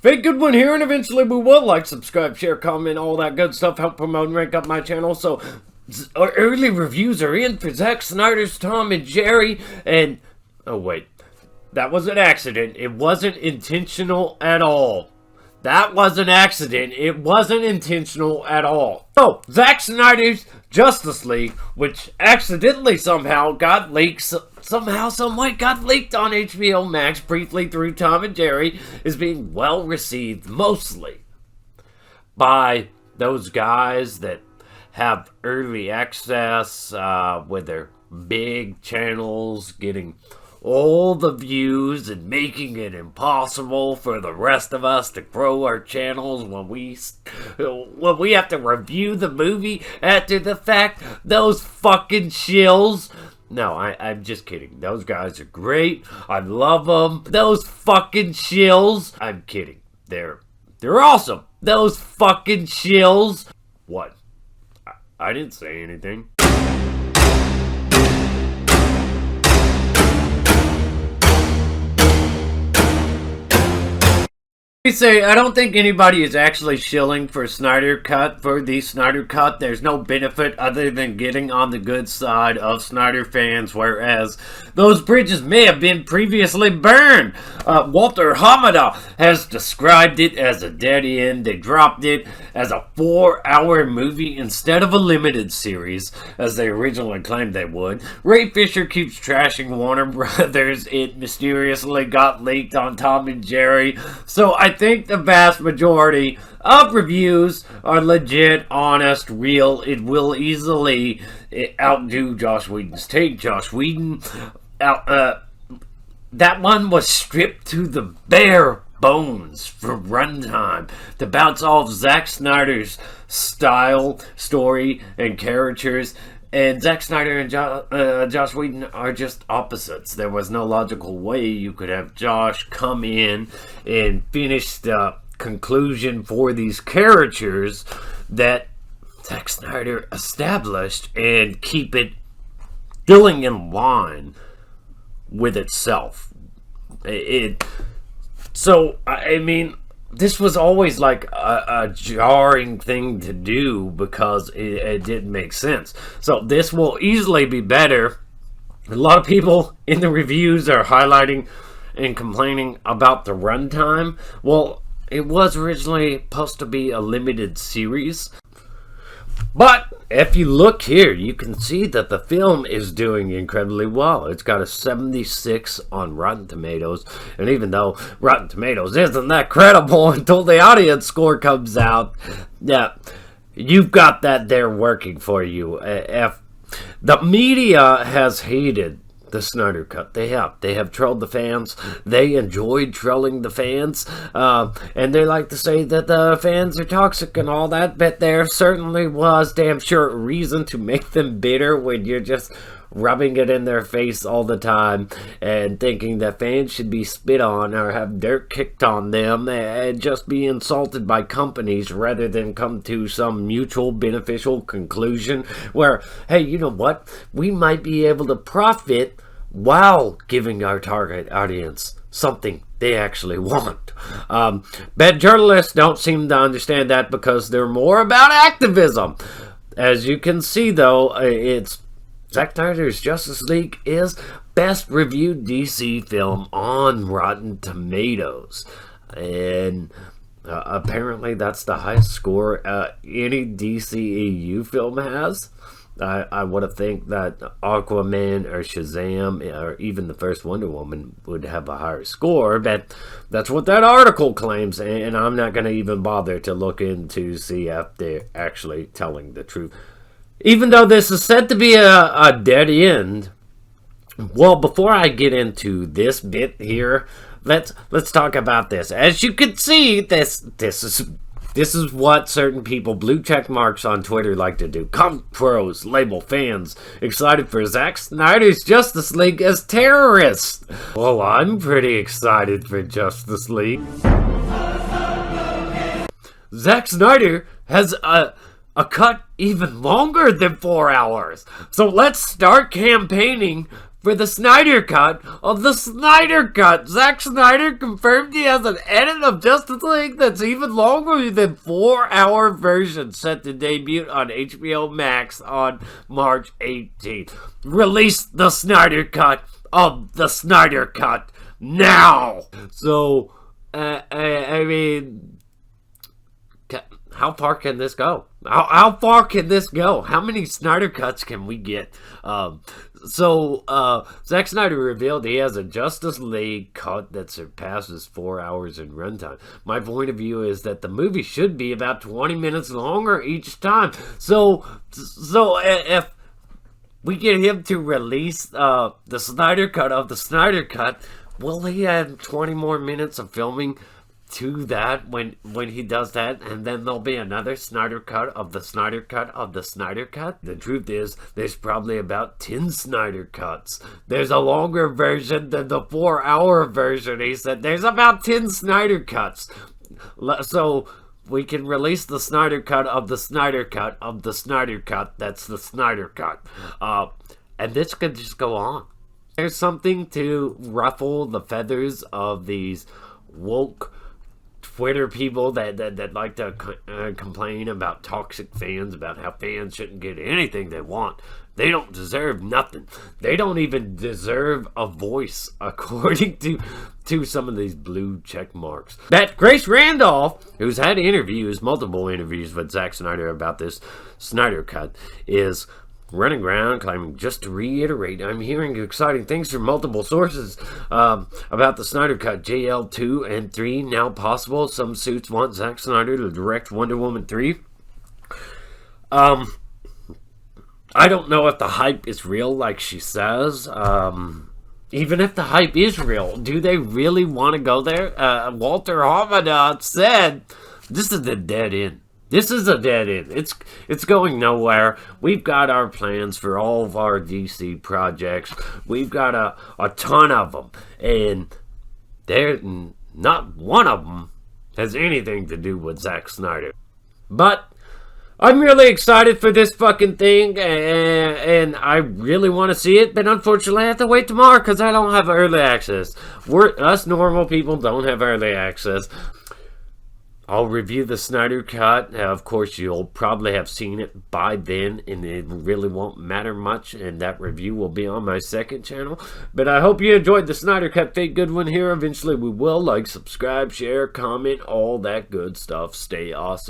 Hey, good one here, and eventually we will like, subscribe, share, comment, all that good stuff, help promote and rank up my channel. So, our early reviews are in for Zach Snyder's Tom and Jerry, and, oh wait, that was an accident. It wasn't intentional at all. That was an accident. It wasn't intentional at all. So, Zach Snyder's Justice League, which accidentally somehow got leaked, someway got leaked on HBO Max briefly through Tom and Jerry, is being well received mostly by those guys that have early access with their big channels getting all the views and making it impossible for the rest of us to grow our channels when we have to review the movie after the fact. Those fucking shills. No, I'm just kidding. Those guys are great. I love them. Those fucking shills. I'm kidding. They're awesome. Those fucking shills. What? I didn't say anything. I don't think anybody is actually shilling for Snyder Cut, for the Snyder Cut. There's no benefit other than getting on the good side of Snyder fans, whereas those bridges may have been previously burned. Walter Hamada has described it as a dead end. They dropped it as a 4-hour movie instead of a limited series, as they originally claimed they would. Ray Fisher keeps trashing Warner Brothers. It mysteriously got leaked on Tom and Jerry. So I think the vast majority of reviews are legit, honest, real. It will easily outdo Joss Whedon's take. Joss Whedon, that one was stripped to the bare bones for runtime to bounce off Zack Snyder's style, story, and characters. And Zack Snyder and Joss Whedon are just opposites. There was no logical way you could have Josh come in and finish the conclusion for these characters that Zack Snyder established and keep it filling in line with itself. So, I mean, this was always like a jarring thing to do because it didn't make sense. So this will easily be better. A lot of people in the reviews are highlighting and complaining about the runtime. Well, it was originally supposed to be a limited series. But if you look here, you can see that the film is doing incredibly well. It's got a 76 on Rotten Tomatoes. And even though Rotten Tomatoes isn't that credible until the audience score comes out, yeah, you've got that there working for you. If the media has hated the Snyder Cut, they have trolled the fans. They enjoyed trolling the fans, and they like to say that the fans are toxic and all that, but there certainly was damn sure a reason to make them bitter when you're just rubbing it in their face all the time and thinking that fans should be spit on or have dirt kicked on them and just be insulted by companies rather than come to some mutual beneficial conclusion where, hey, you know what, we might be able to profit while giving our target audience something they actually want. Bad journalists don't seem to understand that because they're more about activism. As you can see, though, it's Zack Snyder's Justice League is best reviewed DC film on Rotten Tomatoes. And apparently that's the highest score any DCEU film has. I would have think that Aquaman or Shazam or even the first Wonder Woman would have a higher score, but that's what that article claims, and I'm not going to even bother to look into see if they're actually telling the truth. Even though this is said to be a dead end, well, before I get into this bit here, let's talk about this. As you can see, this is what certain people, blue check marks on Twitter, like to do. Pros label fans excited for Zack Snyder's Justice League as terrorists. Well, I'm pretty excited for Justice League. Zack Snyder has a cut even longer than 4 hours. So let's start campaigning for the Snyder Cut of the Snyder Cut. Zack Snyder confirmed he has an edit of Justice League that's even longer than 4-hour version set to debut on HBO Max on March 18th. Release the Snyder Cut of the Snyder Cut now! So, I mean, how far can this go? How far can this go? How many Snyder Cuts can we get? Zack Snyder revealed he has a Justice League cut that surpasses 4 hours in runtime. My point of view is that the movie should be about 20 minutes longer each time. So if we get him to release the Snyder Cut of the Snyder Cut, will he add 20 more minutes of filming to that when he does that, and then there'll be another Snyder Cut of the Snyder Cut of the Snyder Cut? The truth is, there's probably about 10 Snyder Cuts. There's a longer version than the 4-hour version. He said there's about 10 Snyder Cuts. So we can release the Snyder Cut of the Snyder Cut of the Snyder Cut. That's the Snyder Cut. And this could just go on. There's something to ruffle the feathers of these woke Twitter people that like to complain about toxic fans, about how fans shouldn't get anything they want. They don't deserve nothing. They don't even deserve a voice, according to some of these blue check marks. That Grace Randolph, who's had multiple interviews with Zack Snyder about this Snyder Cut, is running around claiming, just to reiterate, I'm hearing exciting things from multiple sources about the Snyder Cut. JL 2 and 3 now possible. Some suits want Zack Snyder to direct Wonder Woman 3. I don't know if the hype is real like she says. Even if the hype is real, do they really want to go there? Walter Hamada said, this is a dead end. This is a dead end. It's going nowhere. We've got our plans for all of our DC projects. We've got a ton of them. And not one of them has anything to do with Zack Snyder. But I'm really excited for this fucking thing, and I really want to see it, but unfortunately I have to wait tomorrow because I don't have early access. Us normal people don't have early access. I'll review the Snyder Cut. Of course, you'll probably have seen it by then, and it really won't matter much, and that review will be on my second channel. But I hope you enjoyed the Snyder Cut. Fake good one here. Eventually we will. Like, subscribe, share, comment, all that good stuff. Stay awesome.